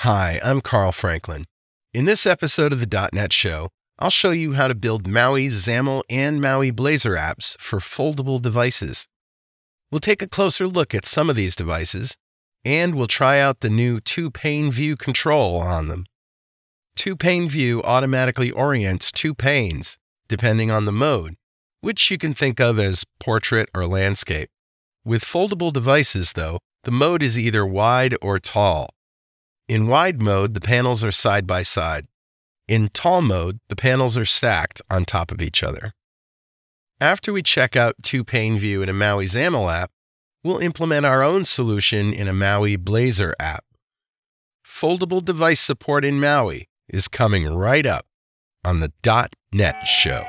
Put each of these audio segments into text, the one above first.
Hi, I'm Carl Franklin. In this episode of the .NET Show, I'll show you how to build MAUI, XAML, and MAUI Blazor apps for foldable devices. We'll take a closer look at some of these devices, and we'll try out the new two-pane view control on them. Two-pane view automatically orients two panes, depending on the mode, which you can think of as portrait or landscape. With foldable devices, though, the mode is either wide or tall. In wide mode, the panels are side by side. In tall mode, the panels are stacked on top of each other. After we check out two-pane view in a MAUI XAML app, we'll implement our own solution in a MAUI Blazor app. Foldable device support in MAUI is coming right up on the .NET Show.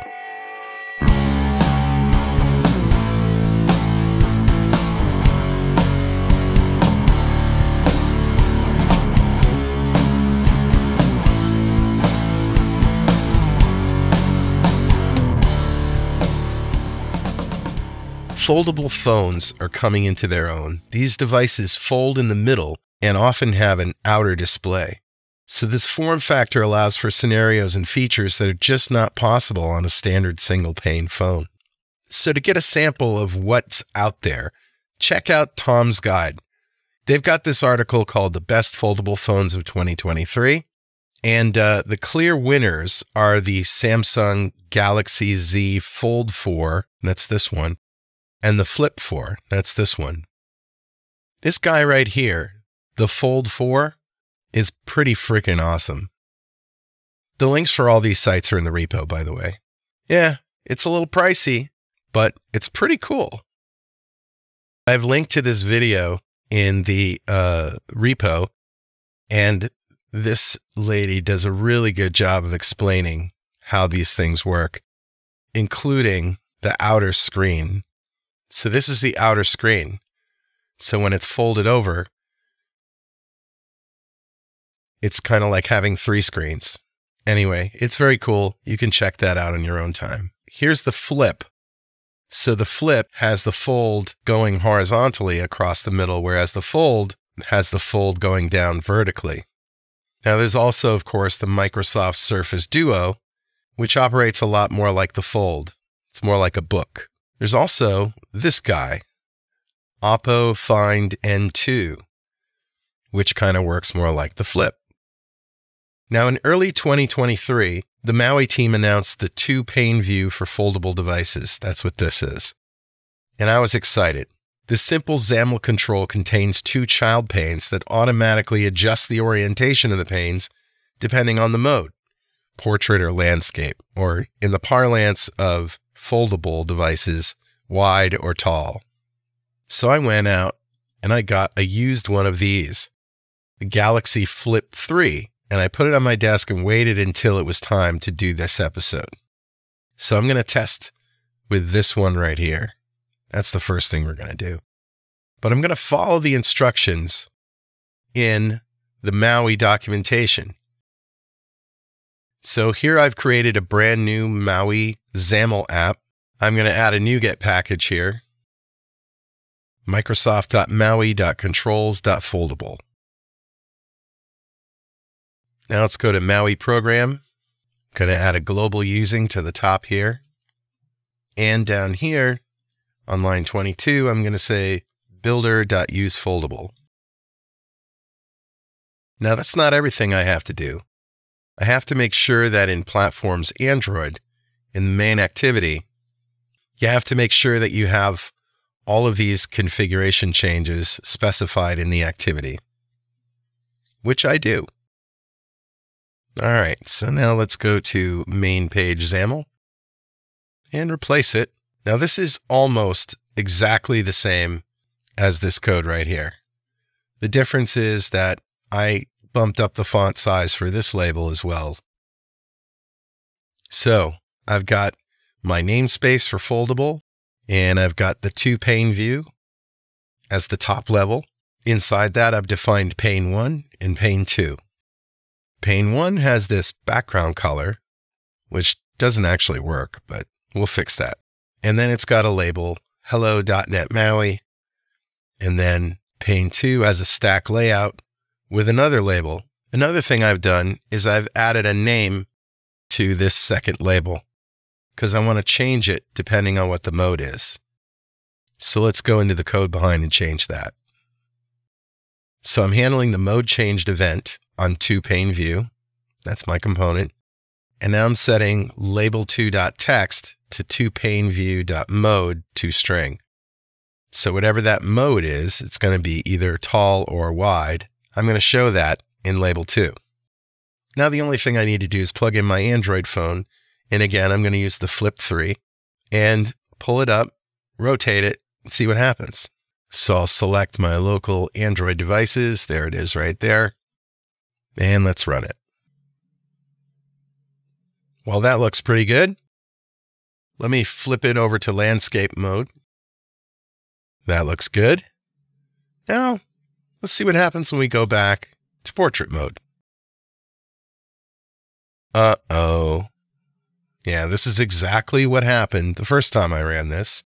Foldable phones are coming into their own. These devices fold in the middle and often have an outer display. So this form factor allows for scenarios and features that are just not possible on a standard single-pane phone. So to get a sample of what's out there, check out Tom's Guide. They've got this article called The Best Foldable Phones of 2023. And the clear winners are the Samsung Galaxy Z Fold 4, that's this one, and the Flip 4, that's this one. This guy right here, the Fold 4, is pretty freaking awesome. The links for all these sites are in the repo, by the way. Yeah, it's a little pricey, but it's pretty cool. I've linked to this video in the repo, and this lady does a really good job of explaining how these things work, including the outer screen. So this is the outer screen. So when it's folded over, it's kind of like having three screens. Anyway, it's very cool. You can check that out on your own time. Here's the Flip. So the Flip has the fold going horizontally across the middle, whereas the Fold has the fold going down vertically. Now there's also, of course, the Microsoft Surface Duo, which operates a lot more like the Fold. It's more like a book. There's also this guy, Oppo Find N2, which kind of works more like the Flip. Now in early 2023, the MAUI team announced the two-pane view for foldable devices. That's what this is. And I was excited. This simple XAML control contains two child panes that automatically adjust the orientation of the panes depending on the mode, portrait or landscape, or in the parlance of foldable devices, wide or tall. So I went out and I got a used one of these, the Galaxy Flip 3, and I put it on my desk and waited until it was time to do this episode. So I'm going to test with this one right here. That's the first thing we're going to do. But I'm going to follow the instructions in the MAUI documentation. So here I've created a brand new MAUI XAML app. I'm going to add a NuGet package here. Microsoft.maui.controls.foldable. Now let's go to MAUI program. I'm going to add a global using to the top here. And down here on line 22, I'm going to say builder.useFoldable. Now that's not everything I have to do. I have to make sure that in platforms Android, in the main activity, you have to make sure that you have all of these configuration changes specified in the activity, which I do. All right, so now let's go to main page XAML and replace it. Now this is almost exactly the same as this code right here. The difference is that I bumped up the font size for this label as well. So I've got my namespace for foldable, and I've got the two-pane view as the top level. Inside that, I've defined pane 1 and pane 2. Pane 1 has this background color, which doesn't actually work, but we'll fix that. And then it's got a label, hello.NET MAUI, and then pane 2 has a stack layout with another label, Another thing I've done is I've added a name to this second label because I want to change it depending on what the mode is. So let's go into the code behind and change that. So I'm handling the mode changed event on toPaneView. That's my component. And now I'm setting label2.text to toPaneView.mode toString. So whatever that mode is, it's going to be either tall or wide. I'm going to show that in label 2. Now the only thing I need to do is plug in my Android phone. And again, I'm going to use the flip 3 and pull it up, rotate it, and see what happens. So I'll select my local Android devices. There it is right there. And let's run it. Well, that looks pretty good. Let me flip it over to landscape mode. That looks good. Now, let's see what happens when we go back to portrait mode. Uh-oh. Yeah, this is exactly what happened the first time I ran this.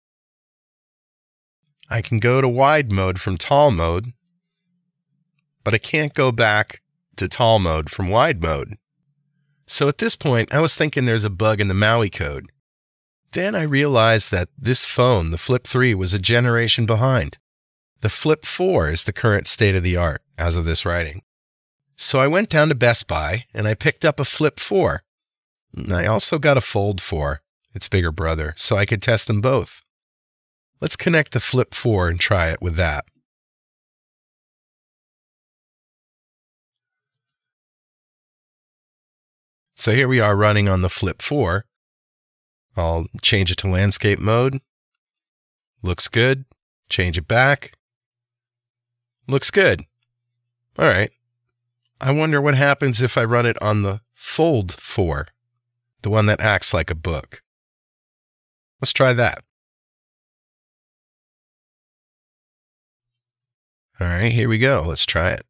I can go to wide mode from tall mode, but I can't go back to tall mode from wide mode. So at this point, I was thinking there's a bug in the MAUI code. Then I realized that this phone, the Flip 3, was a generation behind. The Flip 4 is the current state of the art as of this writing. So I went down to Best Buy and I picked up a Flip 4. I also got a Fold 4, its bigger brother, so I could test them both. Let's connect the Flip 4 and try it with that. So here we are running on the Flip 4. I'll change it to landscape mode. Looks good. Change it back. Looks good. All right. I wonder what happens if I run it on the Fold 4, the one that acts like a book. Let's try that. All right, here we go. Let's try it.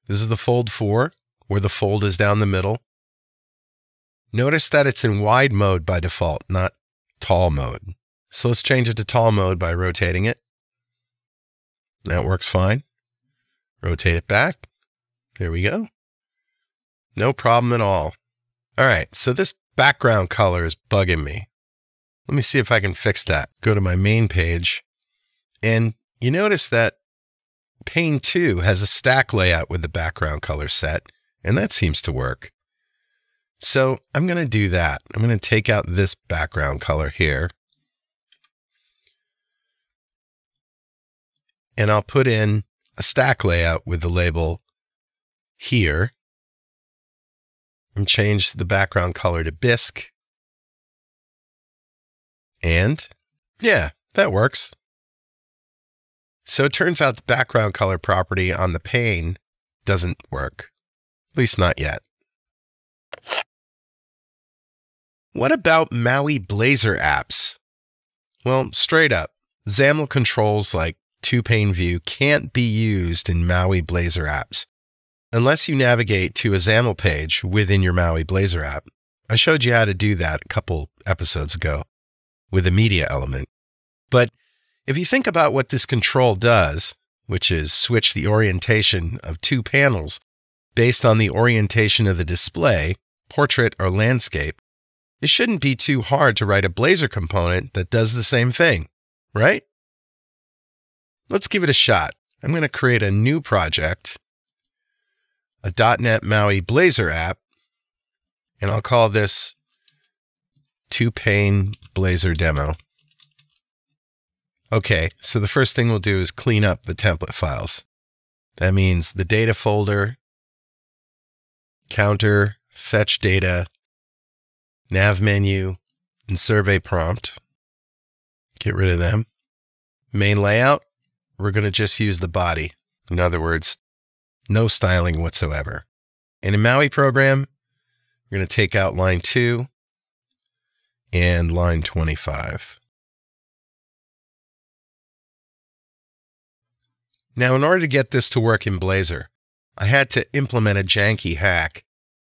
This is the Fold 4, where the fold is down the middle. Notice that it's in wide mode by default, not tall mode. So let's change it to tall mode by rotating it. That works fine. Rotate it back. There we go. No problem at all. All right, so this background color is bugging me. Let me see if I can fix that. Go to my main page, and you notice that Pane 2 has a stack layout with the background color set, and that seems to work. So I'm going to do that. I'm going to take out this background color here, and I'll put in a stack layout with the label here, and change the background color to bisque. And yeah, that works. So it turns out the background color property on the pane doesn't work, at least not yet. What about MAUI Blazor apps? Well, straight up, XAML controls like toPaneView can't be used in MAUI Blazor apps unless you navigate to a XAML page within your MAUI Blazor app. I showed you how to do that a couple episodes ago with a media element. But if you think about what this control does, which is switch the orientation of two panels based on the orientation of the display, portrait or landscape, it shouldn't be too hard to write a Blazor component that does the same thing, right? Let's give it a shot. I'm going to create a new project, a .NET MAUI Blazor app, and I'll call this toPane Blazor Demo. Okay, so the first thing we'll do is clean up the template files. That means the data folder, counter, fetch data, nav menu, and survey prompt. Get rid of them. Main layout, we're going to just use the body. In other words, no styling whatsoever. And in MAUI program, we're going to take out line 2 and line 25. Now, in order to get this to work in Blazor, I had to implement a janky hack.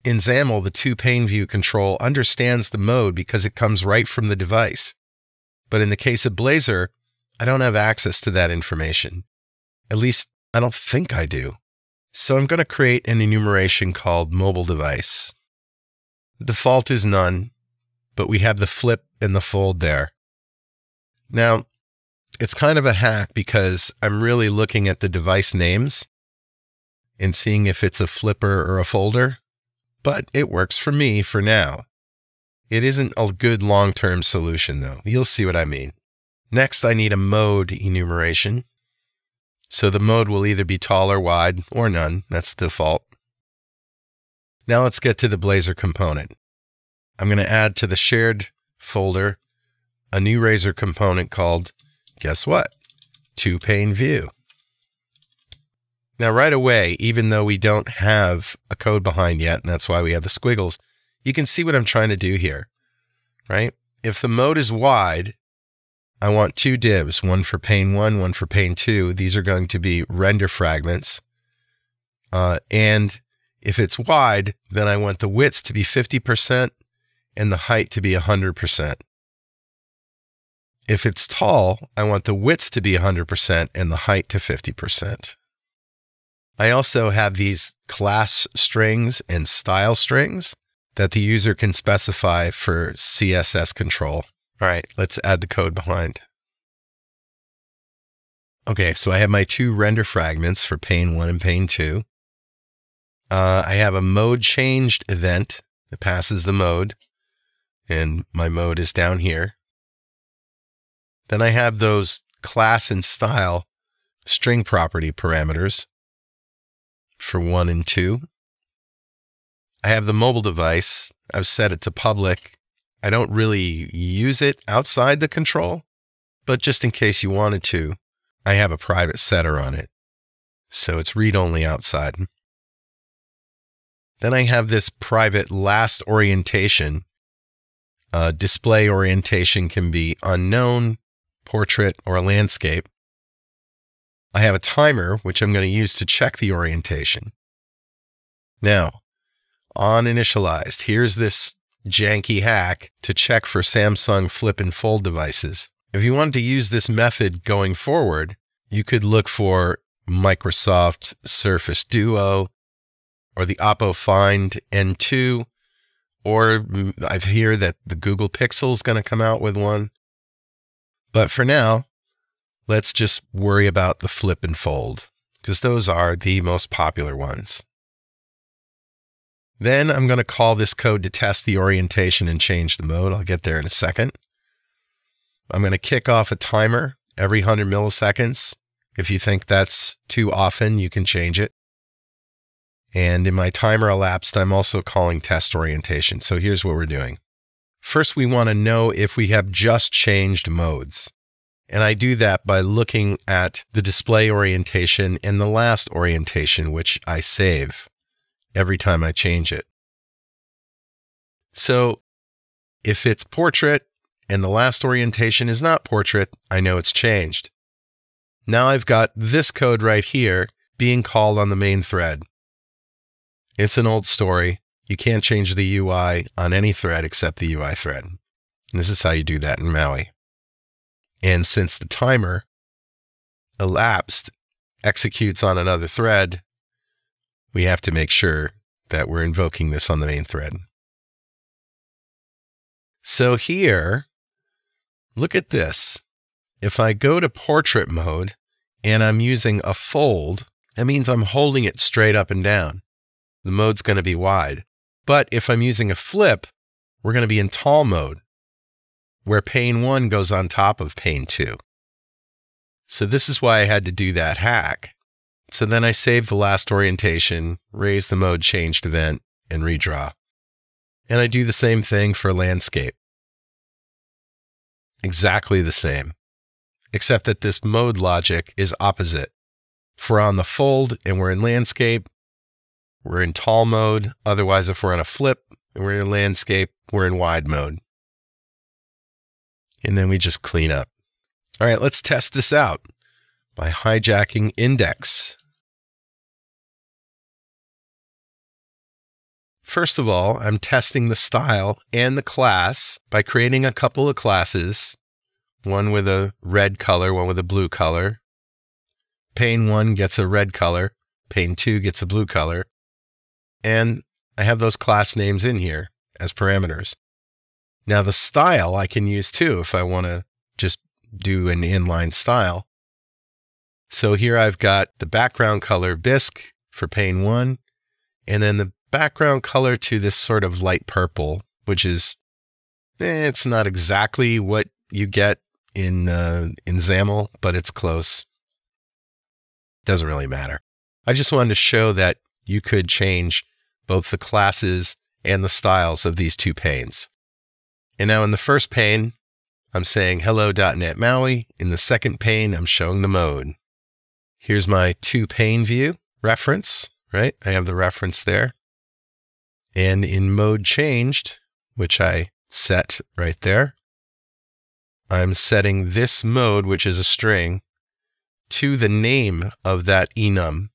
In XAML, the toPaneView control understands the mode because it comes right from the device. But in the case of Blazor, I don't have access to that information. At least, I don't think I do. So I'm going to create an enumeration called mobile device. The default is none, but we have the flip and the fold there. Now, it's kind of a hack because I'm really looking at the device names and seeing if it's a flipper or a folder, but it works for me for now. It isn't a good long-term solution though. You'll see what I mean. Next, I need a mode enumeration. So the mode will either be tall or wide or none. That's the default. Now let's get to the Blazor component. I'm going to add to the shared folder a new Razor component called, guess what? Two-pane view. Now right away, even though we don't have a code behind yet, and that's why we have the squiggles, you can see what I'm trying to do here, right? If the mode is wide, I want two divs, one for pane 1, one for pane 2. These are going to be render fragments. And if it's wide, then I want the width to be 50% and the height to be 100%. If it's tall, I want the width to be 100% and the height to 50%. I also have these class strings and style strings that the user can specify for CSS control. All right, let's add the code behind. Okay, so I have my two render fragments for pane 1 and pane 2. I have a mode changed event that passes the mode, and my mode is down here. Then I have those class and style string property parameters for 1 and 2. I have the mobile device. I've set it to public. I don't really use it outside the control, but just in case you wanted to, I have a private setter on it. So it's read-only outside. Then I have this private last orientation. Display orientation can be unknown, portrait, or landscape. I have a timer, which I'm going to use to check the orientation. Now, on initialized, here's this janky hack to check for Samsung flip and fold devices. If you wanted to use this method going forward, you could look for Microsoft Surface Duo or the Oppo Find N2, or I hear that the Google Pixel is going to come out with one. But for now, let's just worry about the flip and fold, because those are the most popular ones. Then I'm going to call this code to test the orientation and change the mode. I'll get there in a second. I'm going to kick off a timer every 100 milliseconds. If you think that's too often, you can change it. And in my timer elapsed, I'm also calling test orientation. So here's what we're doing. First, we want to know if we have just changed modes. And I do that by looking at the display orientation and the last orientation, which I save every time I change it. So if it's portrait and the last orientation is not portrait, I know it's changed. Now I've got this code right here being called on the main thread. It's an old story. You can't change the UI on any thread except the UI thread. And this is how you do that in MAUI. And since the timer elapsed executes on another thread, we have to make sure that we're invoking this on the main thread. So here, look at this. If I go to portrait mode and I'm using a fold, that means I'm holding it straight up and down. The mode's going to be wide. But if I'm using a flip, we're going to be in tall mode, where pane 1 goes on top of pane 2. So this is why I had to do that hack. So then I save the last orientation, raise the mode changed event, and redraw. And I do the same thing for landscape. Exactly the same, except that this mode logic is opposite. If we're on the fold and we're in landscape, we're in tall mode. Otherwise, if we're on a flip and we're in landscape, we're in wide mode. And then we just clean up. All right, let's test this out by hijacking index. First of all, I'm testing the style and the class by creating a couple of classes, one with a red color, one with a blue color. Pane 1 gets a red color, Pane 2 gets a blue color. And I have those class names in here as parameters. Now the style I can use too if I want to just do an inline style. So here I've got the background color bisque for pane 1, and then the background color to this sort of light purple, which is, it's not exactly what you get in XAML, but it's close. Doesn't really matter. I just wanted to show that you could change both the classes and the styles of these two panes. And now in the first pane, I'm saying hello.NET MAUI. In the second pane, I'm showing the mode. Here's my two pane view reference, right? I have the reference there. And in mode changed, which I set right there, I'm setting this mode, which is a string, to the name of that enum.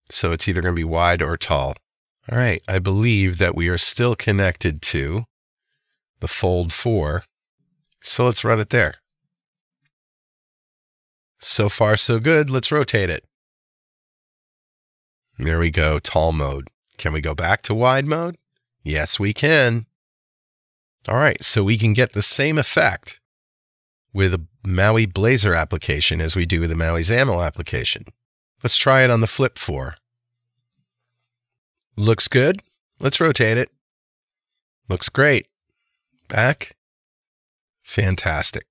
So it's either going to be wide or tall. All right, I believe that we are still connected to the fold 4. So let's run it there. So far, so good. Let's rotate it. There we go, tall mode. Can we go back to wide mode? Yes, we can. All right, so we can get the same effect with a MAUI Blazor application as we do with the MAUI XAML application. Let's try it on the Flip 4. Looks good. Let's rotate it. Looks great. Back. Fantastic.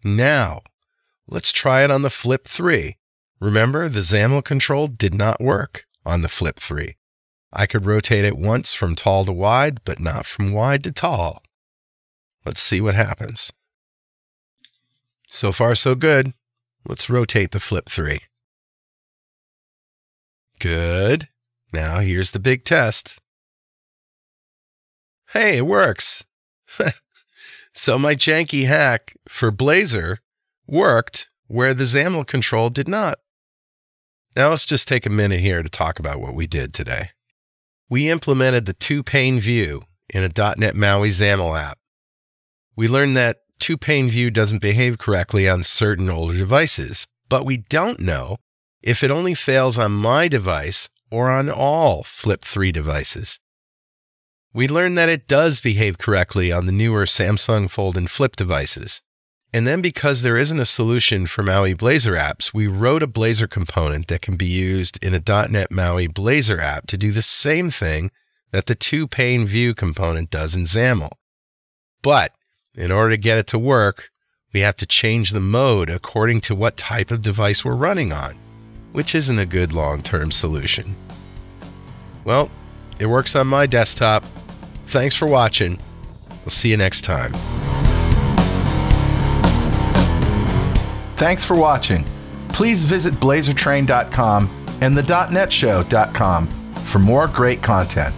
Now, let's try it on the Flip 3. Remember, the XAML control did not work on the Flip 3. I could rotate it once from tall to wide, but not from wide to tall. Let's see what happens. So far, so good. Let's rotate the Flip 3. Good. Now here's the big test. Hey, it works. So my janky hack for Blazor worked where the XAML control did not. Now let's just take a minute here to talk about what we did today. We implemented the two-pane view in a .NET MAUI XAML app. We learned that two-pane view doesn't behave correctly on certain older devices, but we don't know if it only fails on my device or on all Flip 3 devices. We learned that it does behave correctly on the newer Samsung Fold and Flip devices. And then because there isn't a solution for MAUI Blazor apps, we wrote a Blazor component that can be used in a .NET MAUI Blazor app to do the same thing that the two-pane view component does in XAML. But in order to get it to work, we have to change the mode according to what type of device we're running on, which isn't a good long-term solution. Well, it works on my desktop. Thanks for watching. We'll see you next time. Thanks for watching. Please visit blazortrain.com and the .NETshow.com for more great content.